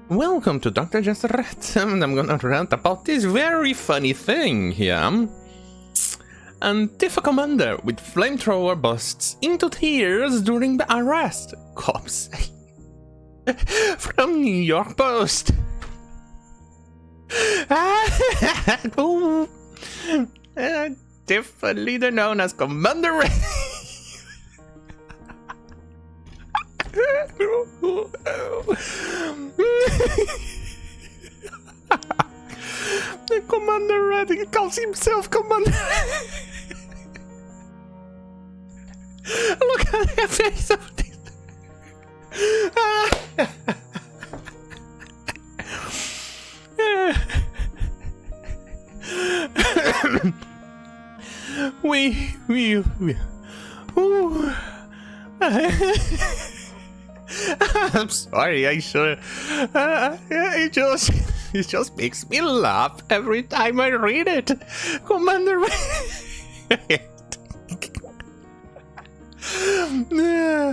Welcome to Dr. Jester, and I'm gonna rant about this very funny thing here. Antifa commander with flamethrower busts into tears during the arrest, cops say. From New York Post. Antifa leader known as Commander the Commander Red, he calls himself Commander. Look at the face of this. Ooh. I'm sorry, I should. It just makes me laugh every time I read it. Commander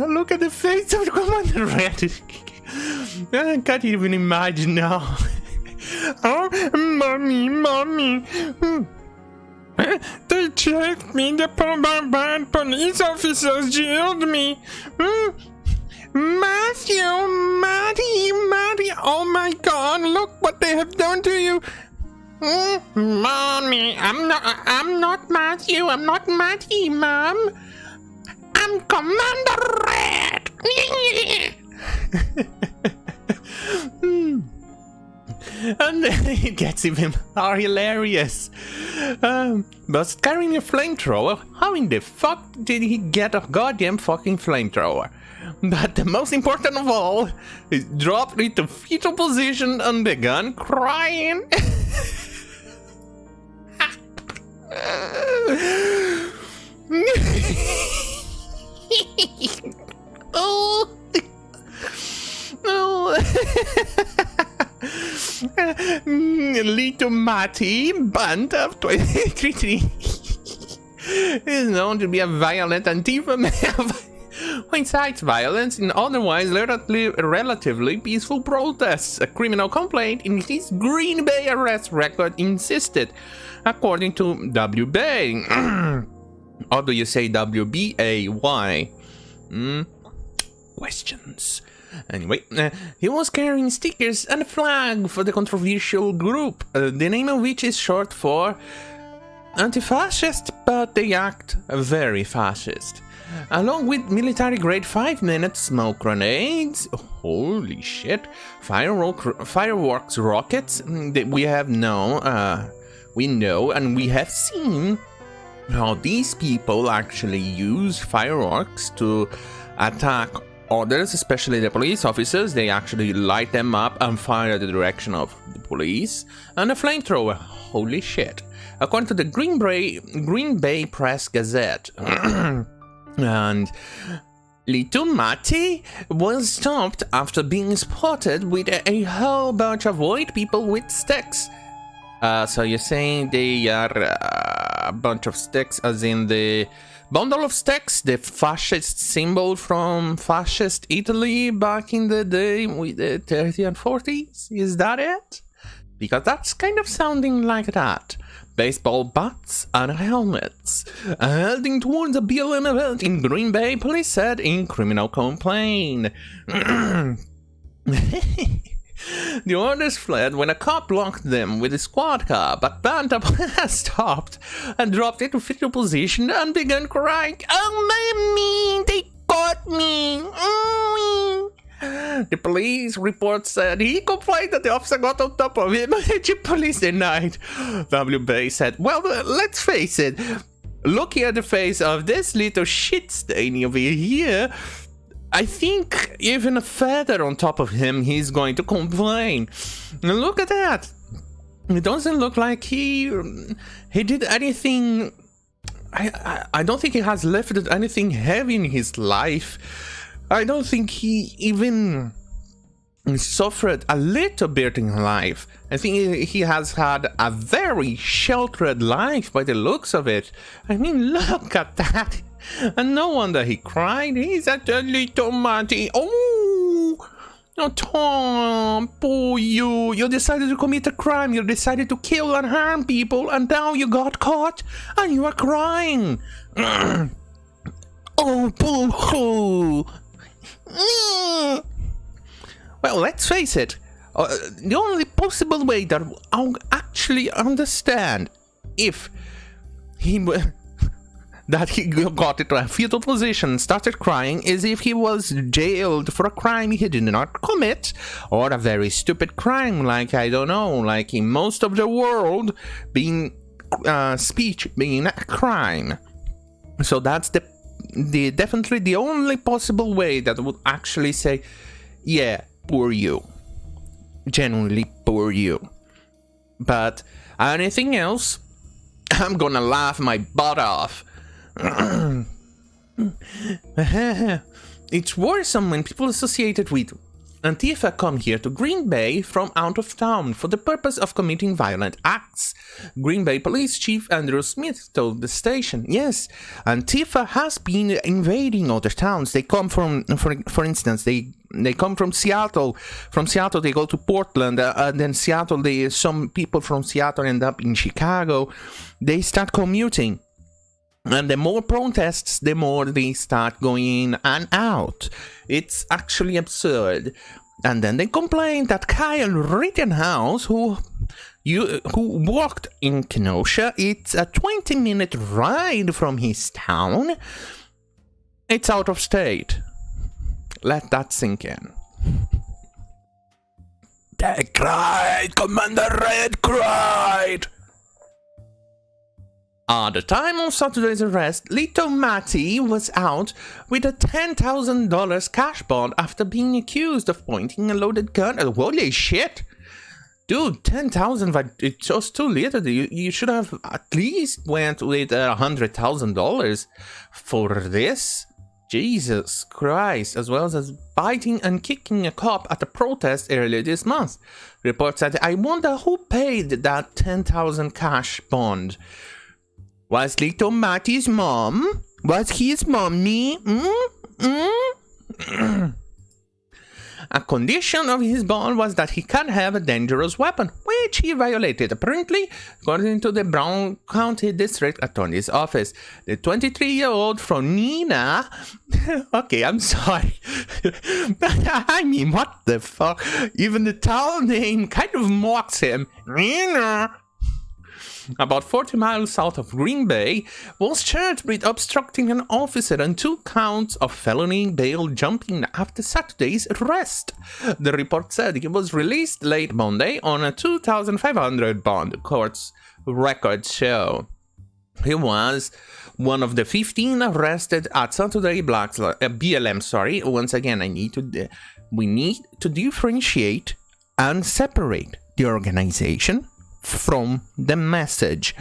look at the face of Commander Red. I can't even imagine now. Oh, mommy. They chased me, the bad police officers jailed me. Matthew, Maddie, oh my god, look what they have done to you. Mommy, I'm not Matthew, I'm not Maddie, Mom. I'm Commander Red. And then it gets even more hilarious. But carrying a flamethrower, how in the fuck did he get a goddamn fucking flamethrower? But the most important of all is dropped into fetal position and began crying. Oh. Little Matty, band of 23, is known to be a violent Antifa man who incites violence in otherwise relatively peaceful protests, a criminal complaint in his Green Bay arrest record insisted, according to WBay. Or do you say WBAY? Questions. Anyway, he was carrying stickers and a flag for the controversial group, the name of which is short for anti-fascist, but they act very fascist. Along with military-grade 5-minute smoke grenades, holy shit, fireworks rockets, we know and we have seen how these people actually use fireworks to attack others, especially the police officers. They actually light them up and fire the direction of the police. And a flamethrower, holy shit. According to the Green Bay Press Gazette. And Little Matty was stopped after being spotted with a whole bunch of white people with sticks. So you're saying they are a bunch of sticks, as in the bundle of sticks, the fascist symbol from fascist Italy back in the day with the 30s and 40s? Is that it? Because that's kind of sounding like that. Baseball bats and helmets. Heading towards a BLM event in Green Bay, police said in criminal complaint. The orders fled when a cop blocked them with a squad car, but Banta stopped and dropped into fetal position and began crying, "Oh, mommy, they caught me!" Oh. The police report said he complained that the officer got on top of him, which police denied. WBay said, well, let's face it, looking at the face of this little shit stain over here, I think even a feather on top of him, he's going to complain. Look at that. It doesn't look like he did anything. I don't think he has lifted anything heavy in his life. I don't think he even suffered a little bit in life. I think he has had a very sheltered life by the looks of it. I mean, look at that. And no wonder he cried. He's a little Matty. Oh, Oh, Tom, poor you. You decided to commit a crime. You decided to kill and harm people, and now you got caught, and you are crying. Oh, boo-hoo. Well, let's face it. The only possible way that I'll actually understand if he that he got into a fetal position, started crying, is if he was jailed for a crime he did not commit, or a very stupid crime, like, I don't know, like in most of the world, being speech being a crime. So that's the definitely the only possible way that would actually say, yeah, poor you. Genuinely poor you. But anything else, I'm gonna laugh my butt off. It's worrisome when people associated with Antifa come here to Green Bay from out of town for the purpose of committing violent acts. Green Bay Police Chief Andrew Smith told the station, yes, Antifa has been invading other towns. They come from, for instance, they come from Seattle. From Seattle, they go to Portland, and then Seattle, some people from Seattle end up in Chicago. They start commuting. And the more protests, the more they start going in and out. It's actually absurd. And then they complain that Kyle Rittenhouse, who walked in Kenosha, it's a 20-minute ride from his town. It's out of state. Let that sink in. They cried! Commander Red cried! At the time of Saturday's arrest, Lito Matty was out with a $10,000 cash bond after being accused of pointing a loaded gun at— Holy shit! Dude, 10,000, it's just too little. You should have at least went with $100,000 for this. Jesus Christ, as well as biting and kicking a cop at a protest earlier this month. Reports said, I wonder who paid that $10,000 cash bond. Was Lito Matty's mom? Was his mommy? A condition of his bond was that he can't have a dangerous weapon, which he violated, apparently, according to the Brown County District Attorney's Office. The 23-year-old from Neenah... Okay, I'm sorry. I mean, what the fuck? Even the town name kind of mocks him. Neenah. About 40 miles south of Green Bay, was charged with obstructing an officer and 2 counts of felony bail jumping after Saturday's arrest. The report said he was released late Monday on a $2,500 bond, court's records show. He was one of the 15 arrested at Saturday BLM. Once again, we need to differentiate and separate the organization from the message.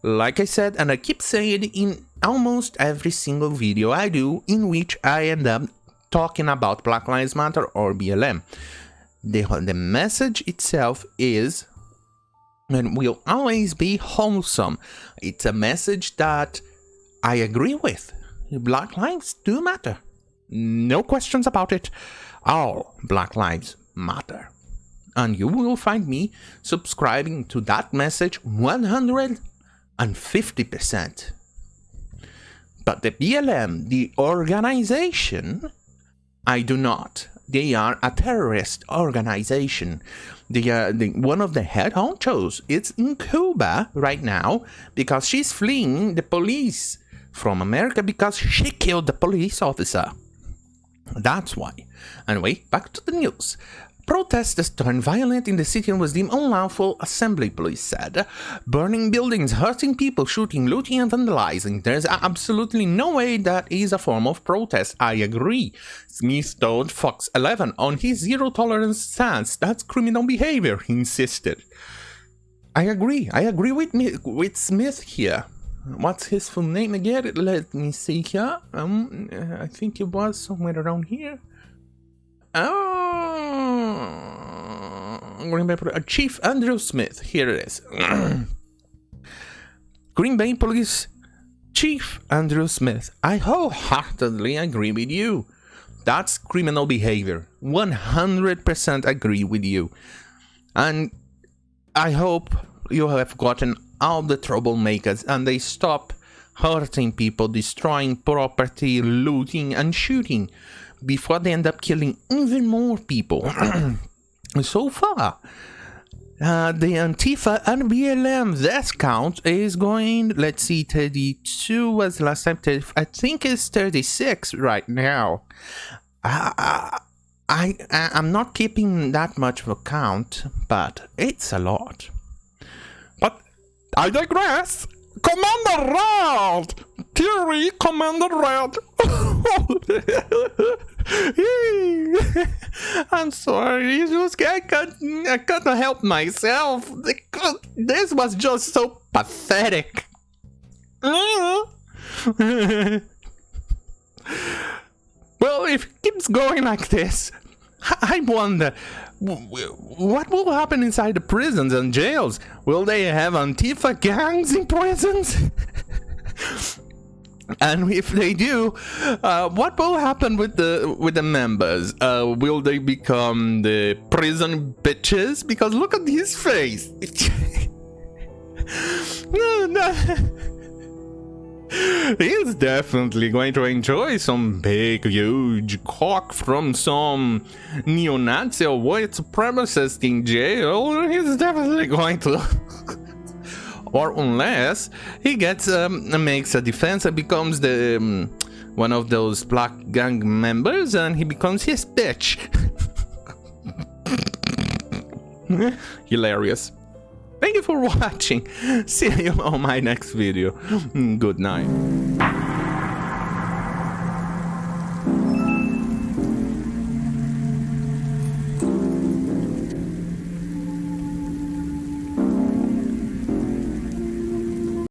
Like I said, and I keep saying in almost every single video I do in which I end up talking about Black Lives Matter or BLM, the message itself is and will always be wholesome. It's a message that I agree with. Black lives do matter. No questions about it. All Black lives matter. And you will find me subscribing to that message 150%. But the BLM, the organization, I do not. They are a terrorist organization. They are one of the head honchos. It's in Cuba right now because she's fleeing the police from America because she killed the police officer. That's why. Anyway, back to the news. Protesters turned violent in the city and was deemed unlawful, assembly police said. Burning buildings, hurting people, shooting, looting and vandalizing. There's absolutely no way that is a form of protest. I agree. Smith told Fox 11 on his zero-tolerance stance. That's criminal behavior, he insisted. I agree with Smith here. What's his full name again? Let me see here. I think it was somewhere around here. Chief Andrew Smith. Here it is. Green Bay Police Chief Andrew Smith. I wholeheartedly agree with you. That's criminal behavior. 100% agree with you. And I hope you have gotten all the troublemakers and they stop hurting people, destroying property, looting and shooting before they end up killing even more people. So far, the Antifa and BLM death count is going, let's see, 32 was last time, I think it's 36 right now. I'm not keeping that much of a count, but it's a lot. But I digress. Commander Red! Theory, Commander Red! I'm sorry, I couldn't help myself. This was just so pathetic. Well, if it keeps going like this, I wonder, what will happen inside the prisons and jails? Will they have Antifa gangs in prisons? And if they do, what will happen with the members? Will they become the prison bitches? Because look at his face. No. He's definitely going to enjoy some big, huge cock from some neo-Nazi or white supremacist in jail. He's definitely going to. Or unless he gets makes a defense and becomes the one of those black gang members, and he becomes his bitch. Hilarious. Thank you for watching. See you on my next video. Good night.